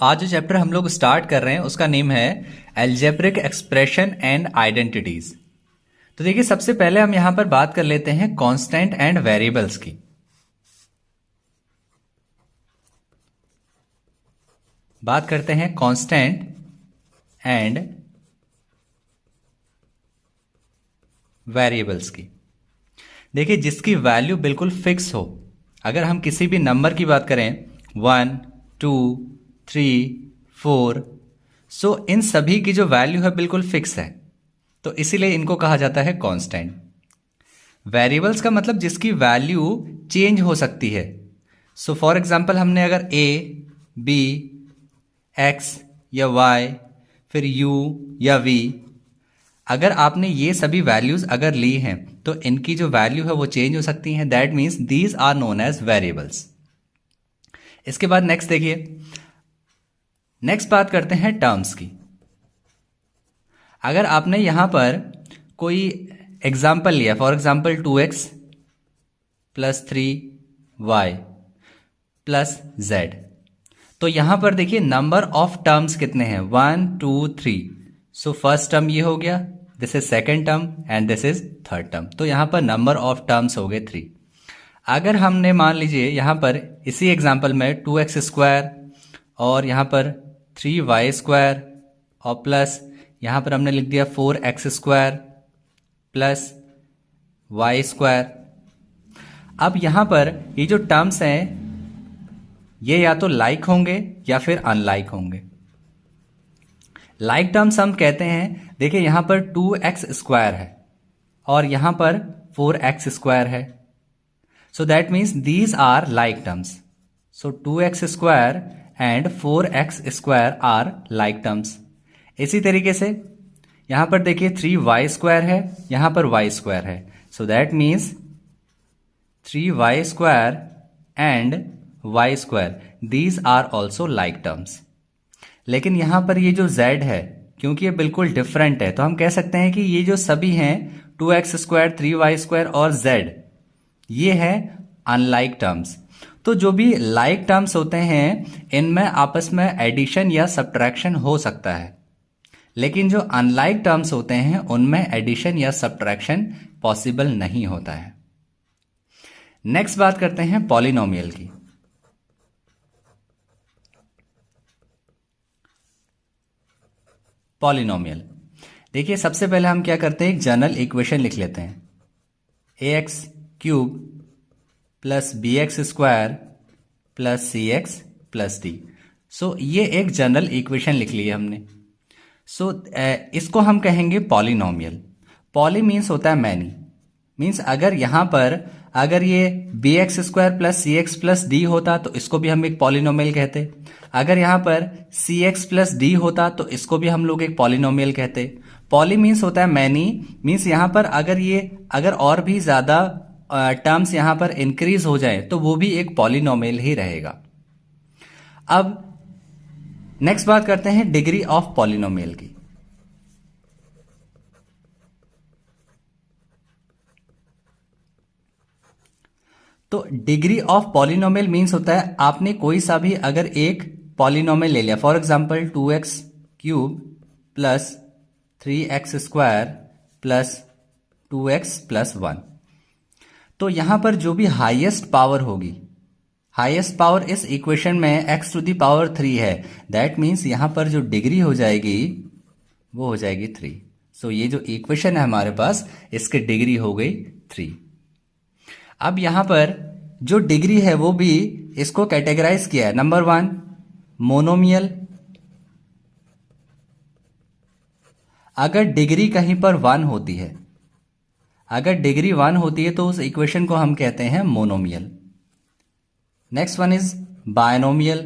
आज जो चैप्टर हम लोग स्टार्ट कर रहे हैं उसका नेम है एल्जेब्रिक एक्सप्रेशन एंड आइडेंटिटीज। तो देखिए, सबसे पहले हम यहां पर बात कर लेते हैं कांस्टेंट एंड वेरिएबल्स की। बात करते हैं कांस्टेंट एंड वेरिएबल्स की। देखिए, जिसकी वैल्यू बिल्कुल फिक्स हो, अगर हम किसी भी नंबर की बात करें 1, 2, 3, 4, सो इन सभी की जो वैल्यू है बिल्कुल फिक्स है, तो इसीलिए इनको कहा जाता है कांस्टेंट। वेरिएबल्स का मतलब जिसकी वैल्यू चेंज हो सकती है। सो फॉर एग्जांपल, हमने अगर a, b, x या y, फिर u या v, अगर आपने ये सभी वैल्यूज अगर ली हैं तो इनकी जो वैल्यू है वो चेंज हो सकती हैं। That means these are known as variables. इसके बाद नेक्स्ट देखिए, नेक्स्ट बात करते हैं टर्म्स की। अगर आपने यहां पर कोई एग्जाम्पल लिया, for example 2x plus 3y plus z, तो यहां पर देखिए नंबर ऑफ टर्म्स कितने हैं, 1, 2, 3। सो फर्स्ट टर्म ये हो गया, this is second term and this is third term. तो यहां पर नंबर ऑफ टर्म्स हो गए 3। अगर हमने मान लीजिए यहां पर इसी एग्जाम्पल में 2x स्क्वायर और यहां पर 3y स्क्वायर और प्लस यहां पर हमने लिख दिया 4x square plus y square. अब यहां पर ये जो टर्म्स हैं ये या तो लाइक होंगे या फिर अनलाइक होंगे। लाइक टर्म्स हम कहते हैं, देखिए यहां पर 2x स्क्वायर है और यहां पर 4x स्क्वायर है, so that means these are like terms. So 2x square and 4x square are like terms. इसी तरीके से यहां पर देखिए 3y स्क्वायर है, यहां पर y स्क्वायर है, so that means 3y square and y square, these are also like terms. लेकिन यहां पर ये जो z है, क्योंकि ये बिल्कुल डिफरेंट है, तो हम कह सकते हैं कि ये जो सभी हैं 2x स्क्वायर, 3y स्क्वायर और z, ये है अनलाइक टर्म्स। तो जो भी लाइक टर्म्स होते हैं इनमें आपस में एडिशन या सब्ट्रैक्शन हो सकता है, लेकिन जो अनलाइक टर्म्स होते हैं उनमें एडिशन या सब्ट्रैक्शन पॉसिबल नहीं होता है। नेक्स्ट बात करते हैं पॉलिनोमियल की। पॉलिनोमियल, देखिए सबसे पहले हम क्या करते हैं, एक जनरल इक्वेशन लिख लेते हैं, ax cube plus bx square plus cx plus d। सो ये एक जनरल इक्वेशन लिख ली है हमने। सो इसको हम कहेंगे पॉलिनोमियल। पॉली मीन्स होता है मैनी, मीन्स अगर यहां पर अगर ये bx square plus cx plus d होता तो इसको भी हम एक पॉलिनोमियल कहते। अगर यहां पर cx प्लस d होता तो इसको भी हम लोग एक पॉलिनोमियल कहते। पॉली मीन्स होता है मैनी, मीन्स यहां पर अगर और भी ज्यादा टर्म्स यहां पर इंक्रीज हो जाए तो वो भी एक पॉलिनोमियल ही रहेगा। अब नेक्स्ट बात करते हैं डिग्री ऑफ पॉलिनोमियल की। तो डिग्री ऑफ पॉलिनोमियल मीन्स होता है आपने कोई सा भी अगर एक पॉलिनोमियल ले लिया, for example 2x cube plus 3x square plus 2x plus 1, तो यहां पर जो भी हाईएस्ट पावर होगी, हाईएस्ट पावर इस इक्वेशन में x टू द पावर 3 है, दैट मीन्स यहां पर जो डिग्री हो जाएगी वो हो जाएगी 3। सो ये जो इक्वेशन है हमारे पास, इसकी डिग्री हो गई 3। अब यहां पर जो डिग्री है वो भी इसको कैटेगराइज किया है। नंबर 1 मोनोमियल, अगर डिग्री कहीं पर 1 होती है, अगर डिग्री 1 होती है तो उस इक्वेशन को हम कहते हैं monomial. Next one is binomial,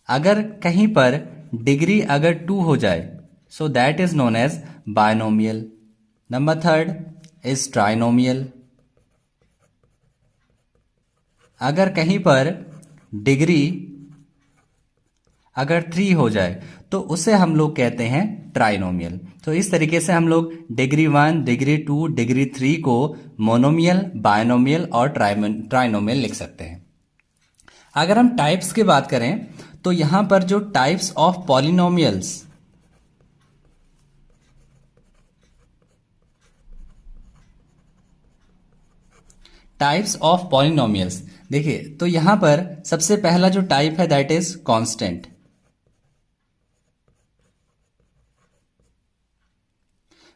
अगर कहीं पर डिग्री अगर 2 हो जाए so that is known as binomial. Number 3 is trinomial, अगर कहीं पर डिग्री अगर 3 हो जाए तो उसे हम लोग कहते हैं ट्राइनोमियल। तो इस तरीके से हम लोग डिग्री 1, डिग्री 2, डिग्री 3 को मोनोमियल, बायनोमियल और ट्राइनोमियल लिख सकते हैं। अगर हम टाइप्स की बात करें तो यहां पर जो types of polynomials, types of polynomials देखिए, तो यहां पर सबसे पहला जो टाइप है दैट इज कांस्टेंट।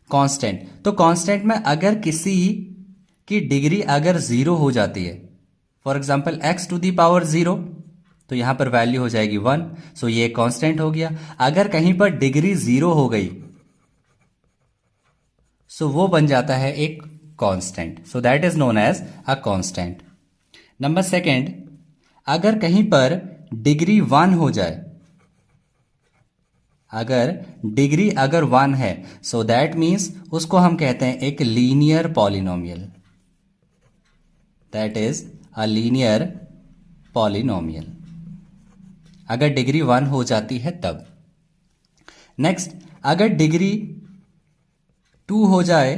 कांस्टेंट, तो कांस्टेंट में अगर किसी की डिग्री अगर 0 हो जाती है, for example x to the power 0, तो यहां पर वैल्यू हो जाएगी 1, सो ये कांस्टेंट हो गया। अगर कहीं पर डिग्री 0 हो गई सो वो बन जाता है एक constant, so that is known as a constant. Number second, अगर कहीं पर डिग्री 1 हो जाए, अगर डिग्री अगर 1 है, सो दैट मीन्स उसको हम कहते हैं एक linear polynomial, that is a linear polynomial, अगर डिग्री 1 हो जाती है तब। नेक्स्ट, अगर डिग्री 2 हो जाए,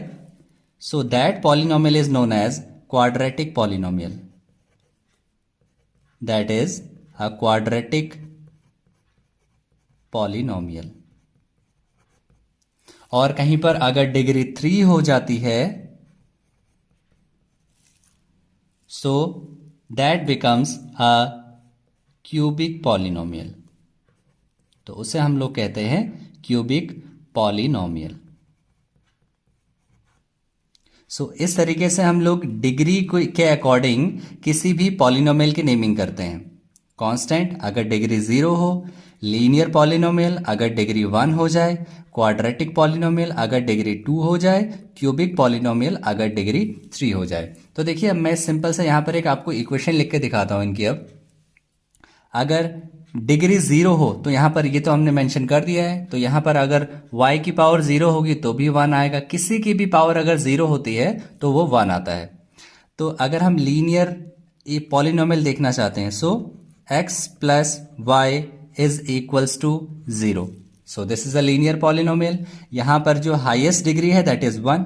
so that polynomial is known as quadratic polynomial, that is a quadratic polynomial. और कहीं पर अगर डिग्री 3 हो जाती है, so that becomes a cubic polynomial, तो उसे हम लोग कहते हैं क्यूबिक पॉलिनोमियल। सो इस तरीके से हम लोग डिग्री के अकॉर्डिंग किसी भी पॉलिनोमियल की नेमिंग करते हैं। कांस्टेंट अगर डिग्री 0 हो, लीनियर पॉलिनोमियल अगर डिग्री 1 हो जाए, क्वाड्रेटिक पॉलिनोमियल अगर डिग्री 2 हो जाए, क्यूबिक पॉलिनोमियल अगर डिग्री 3 हो जाए। तो देखिए, अब मैं सिंपल से यहां पर एक आपको इक्वेशन लिख के दिखाता हूं इनकी। अब अगर डिग्री 0 हो तो यहां पर ये तो हमने मेंशन कर दिया है, तो यहां पर अगर y की पावर 0 होगी तो भी 1 आएगा, किसी की भी पावर अगर 0 होती है तो वो 1 आता है। तो अगर हम लीनियर पॉलिनोमियल देखना चाहते हैं, so x plus y is equals to 0, so this is a linear polynomial. यहां पर जो हाईएस्ट डिग्री है दैट इज 1।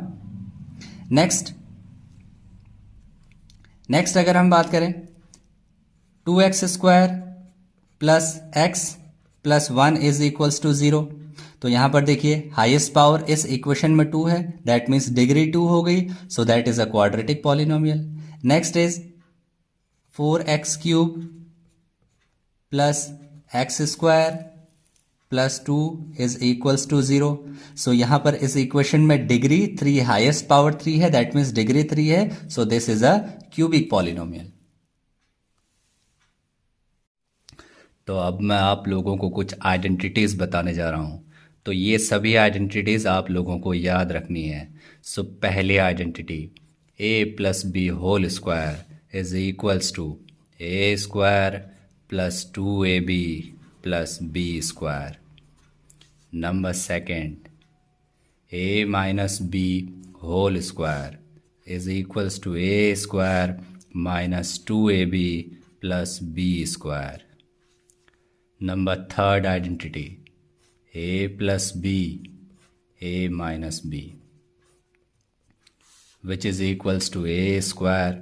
नेक्स्ट अगर हम बात करें 2x स्क्वायर plus x plus 1 is equals to 0, तो यहां पर देखिए हाईएस्ट पावर इस इक्वेशन में 2 है, दैट मीन्स डिग्री 2 हो गई, so that is a quadratic polynomial. Next is 4x cube plus x square plus 2 is equals to 0, so यहां पर इस इक्वेशन में डिग्री 3, हाईएस्ट पावर 3 है, दैट मीन्स डिग्री 3 है, सो this is a cubic polynomial. तो अब मैं आप लोगों को कुछ आइडेंटिटीज़ बताने जा रहा हूँ, तो ये सभी आइडेंटिटीज़ आप लोगों को याद रखनी है। सो पहली identity, a plus b whole square is equals to a square plus 2ab plus b square. Number second, a minus b whole square is equals to a square minus 2ab plus b square. Number third identity, a plus b, a minus b, which is equals to a square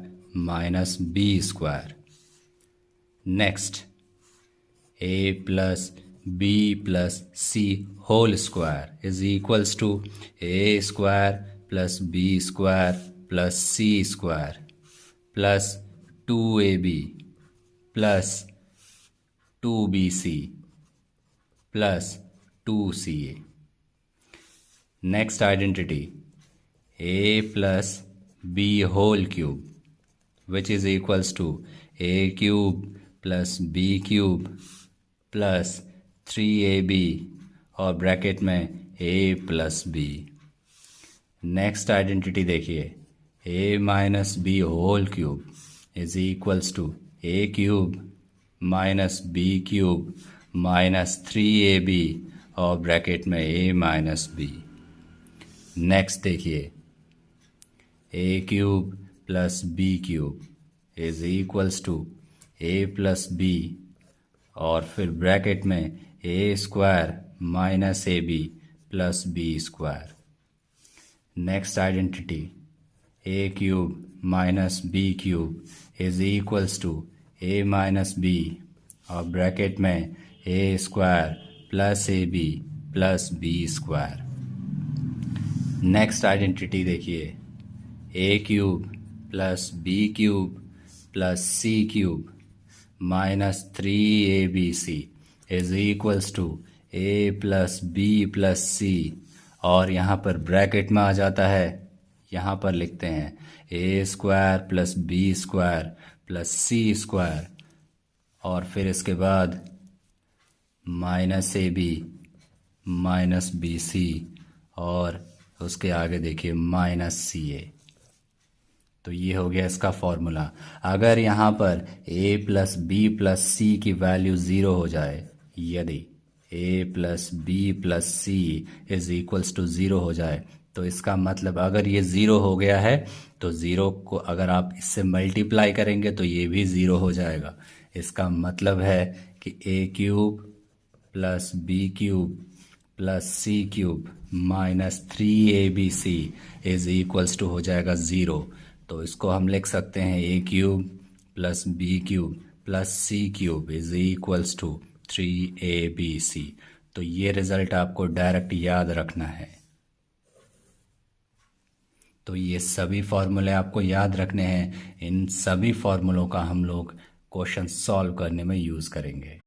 minus b square. Next, a plus b plus c whole square is equals to a square plus b square plus c square plus 2ab plus 2bc plus 2ca. Next identity, a plus b whole cube, which is equals to a cube plus b cube plus 3ab और bracket में a plus b. Next identity देखिए, a minus b whole cube is equals to a cube minus b cube minus 3ab और bracket में a minus b. Next देखिए, a cube plus b cube is equals to a plus b और फिर bracket में a square minus ab plus b square. Next identity, a cube minus b cube is equals to a minus b और bracket में a square plus a b plus b square. Next identity देखिए, a cube plus b cube plus c cube minus 3abc is equals to a plus b plus c, और यहाँ पर bracket में आ जाता है, यहाँ पर लिखते हैं a square plus b square plus c square, और फिर इसके बाद minus a b minus b c, और उसके आगे देखिए माइनस सी ए। तो ये हो गया इसका फॉर्मूला। अगर यहाँ पर a plus b plus c की वैल्यू 0 हो जाए, यदि a plus b plus c is equals to 0 हो जाए, तो इसका मतलब अगर ये 0 हो गया है तो 0 को अगर आप इससे मल्टीप्लाई करेंगे तो ये भी 0 हो जाएगा। इसका मतलब है कि a cube plus b cube plus c cube minus 3abc is equals to हो जाएगा 0। तो इसको हम लिख सकते हैं a cube plus b cube plus c cube is equals to 3abc। तो ये रिजल्ट आपको डायरेक्ट याद रखना है। तो ये सभी फॉर्मूले आपको याद रखने हैं। इन सभी फॉर्मूलों का हम लोग क्वेश्चन सॉल्व करने में यूज करेंगे।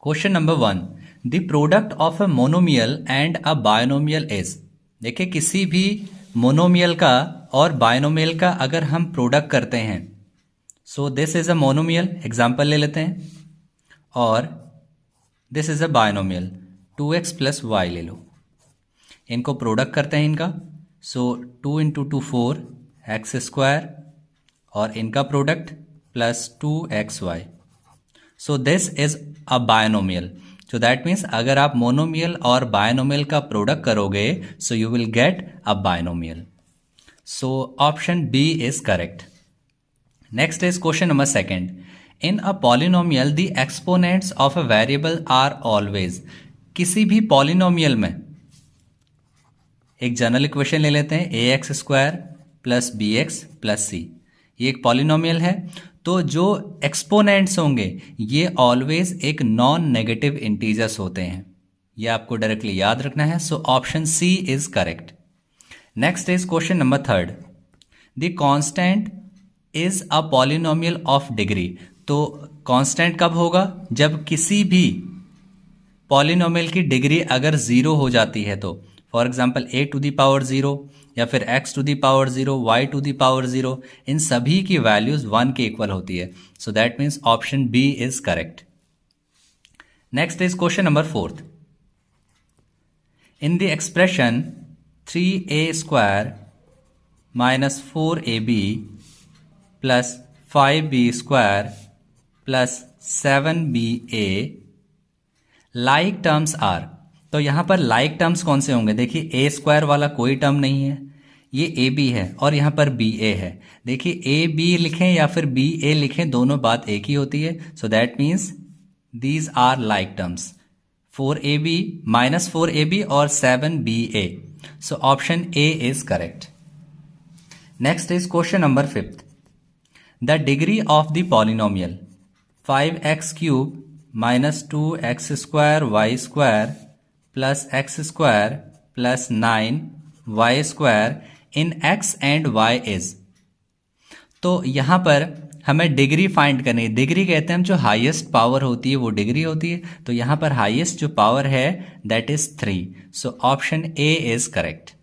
Question number 1, the product of a monomial and a binomial is. देखिए, किसी भी मोनोमियल का और बायनोमियल का अगर हम प्रोडक्ट करते हैं, so this is a monomial, example ले लेते हैं, और this is a binomial 2x plus y ले लो। इनको प्रोडक्ट करते हैं इनका, सो 2 इंटू 2 4 एक्स स्क्वायर, और इनका product plus 2xy। So this is a binomial. So that means अगर आप मोनोमियल और बायनोमियल का प्रोडक्ट करोगे, so you will get a binomial. So option b is correct. Next is question number 2, in a polynomial the exponents of a variable are always. किसी भी polynomial में एक general equation ले लेते हैं, a x square plus b x plus c. ये एक polynomial है, तो जो एक्सपोनेंट्स होंगे ये ऑलवेज एक नॉन नेगेटिव इंटीजर्स होते हैं। ये आपको डायरेक्टली याद रखना है। So option c is correct. Next is question number 3, the constant is a polynomial of degree. तो कांस्टेंट कब होगा? जब किसी भी पॉलिनोमियल की डिग्री अगर 0 हो जाती है। तो for example a to the power 0 या फिर x to the power 0, y to the power 0, इन सभी की वैल्यूज 1 के इक्वल होती है। So that means option b is correct. Next is question number 4, in the expression 3a square minus 4ab plus 5b square plus 7ba like terms are. तो यहां पर like terms कौन से होंगे? देखिए, ए स्क्वायर वाला कोई टर्म नहीं है, ये ए बी है, और यहां पर बी ए है। देखिए, ए बी लिखें या फिर बी ए लिखें, दोनों बात एक ही होती है। So that means these are like terms, 4ab minus 4ab और 7ba। So option a is correct. Next is question number 5, the degree of the polynomial 5x cube minus 2x square y square plus x square plus 9y square in x and y is. तो यहां पर हमें degree find करनी है। Degree कहते हैं हम जो हाईएस्ट पावर होती है वो डिग्री होती है। तो यहां पर हाईएस्ट जो पावर है that is 3। So option a is correct.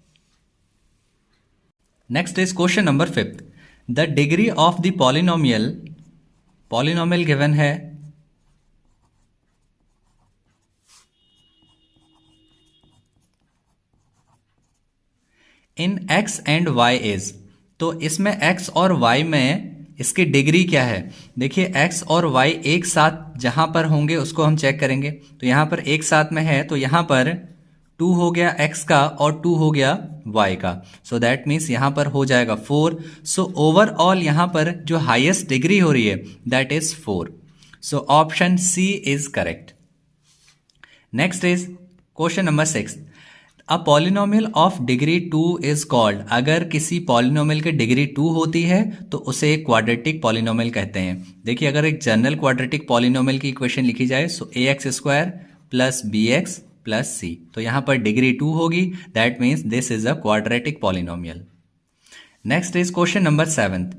Next is question number 5, the degree of the polynomial given है इन x एंड y इज। तो इसमें x और y में इसकी डिग्री क्या है? देखिए, x और y एक साथ जहां पर होंगे उसको हम चेक करेंगे। तो यहां पर एक साथ में है, तो यहां पर 2 हो गया x का और 2 हो गया y का। सो दैट मीन्स यहां पर हो जाएगा 4। सो ओवरऑल यहां पर जो हाईएस्ट डिग्री हो रही है that is 4। So option c is correct. Next is question number 6, a polynomial of degree 2 is called, अगर किसी पॉलिनोमियल की डिग्री 2 होती है तो उसे एक क्वाड्रेटिक पॉलिनोमियल कहते हैं। देखिए, अगर एक जनरल क्वाड्रेटिक पॉलिनोमियल की इक्वेशन लिखी जाए so ax² plus bx plus c, तो यहां पर डिग्री 2 होगी, that means this is a quadratic polynomial. Next is question number 7,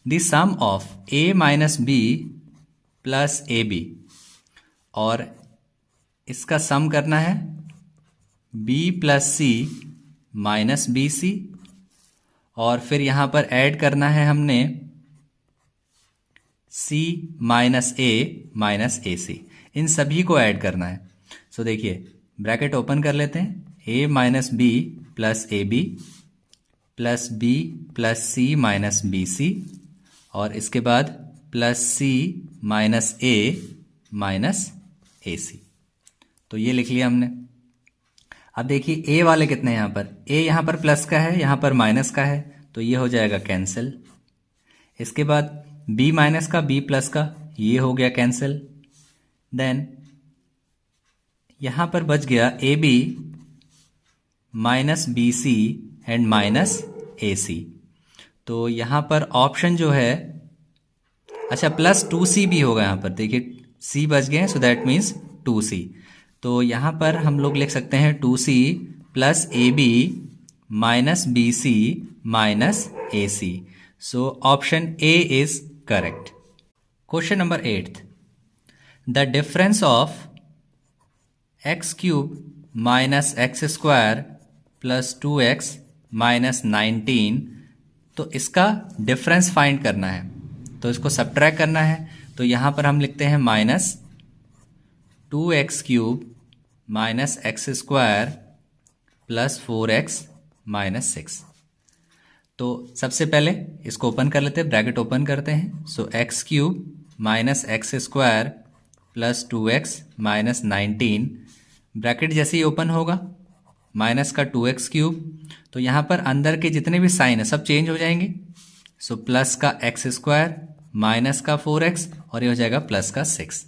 the sum of a minus b plus ab, और इसका सम करना है b plus c minus b c, और फिर यहां पर ऐड करना है हमने c minus a minus a c, इन सभी को ऐड करना है। सो देखिए, ब्रैकेट ओपन कर लेते हैं, a minus b plus a b plus b plus c minus b c, और इसके बाद plus c minus a minus a c. तो ये लिख लिया हमने। अब देखिए ए वाले कितने हैं यहाँ पर, ए यहाँ पर प्लस का है, यहाँ पर माइनस का है, तो ये हो जाएगा कैंसिल। इसके बाद बी माइनस का बी प्लस का, ये हो गया कैंसिल। देन यहाँ पर बच गया a b minus b c and minus a c, तो यहाँ पर ऑप्शन जो है, अच्छा प्लस 2c भी होगा यहाँ पर, देखिए c बच गए हैं, सो दैट मीन्स 2c, तो यहाँ पर हम लोग लिख सकते हैं 2c plus a b minus b c minus a c, so option a is correct. Question number 8, the difference of x cube minus x square plus 2x minus 19, तो इसका डिफरेंस फाइंड करना है, तो इसको सब्ट्रैक्ट करना है। तो यहाँ पर हम लिखते हैं minus 2x cube minus x square plus 4x minus 6। तो सबसे पहले इसको ओपन कर लेते हैं, ब्रैकेट ओपन करते हैं, so x cube minus x square plus 2x minus 19, bracket जैसे ही ओपन होगा माइनस का 2x क्यूब, तो यहाँ पर अंदर के जितने भी साइन है सब चेंज हो जाएंगे, सो प्लस का एक्स स्क्वायर माइनस का 4x, और ये हो जाएगा प्लस का 6।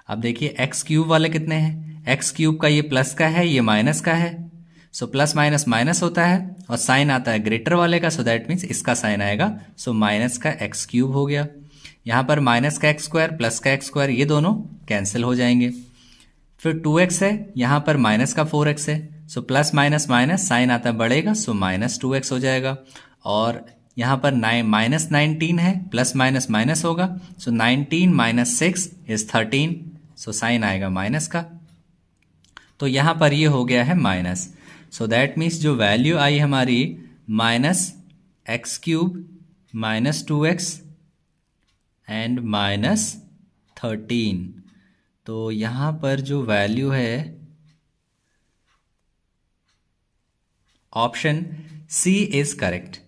अब देखिए एक्स क्यूब वाले कितने हैं, एक्स क्यूब का ये प्लस का है, ये माइनस का है, सो प्लस माइनस माइनस होता है, और साइन आता है ग्रेटर वाले का, सो दैट मीन्स इसका साइन आएगा, सो माइनस का एक्स क्यूब हो गया। यहाँ पर माइनस का एक्स स्क्वायर प्लस का एक्स स्क्वायर, ये दोनों कैंसिल हो जाएंगे। फिर 2x है, यहाँ पर माइनस का 4x है, so plus minus minus sign आता बढ़ेगा, सो माइनस 2x हो जाएगा। और यहाँ पर माइनस 19 है, प्लस माइनस माइनस होगा, सो 19 माइनस 6 इज 13, सो साइन आएगा माइनस का। तो यहाँ पर ये हो गया है माइनस, सो दैट मीन्स जो वैल्यू आई हमारी minus x cube minus 2x and minus 13, तो यहाँ पर जो वैल्यू है ऑप्शन सी इज करेक्ट।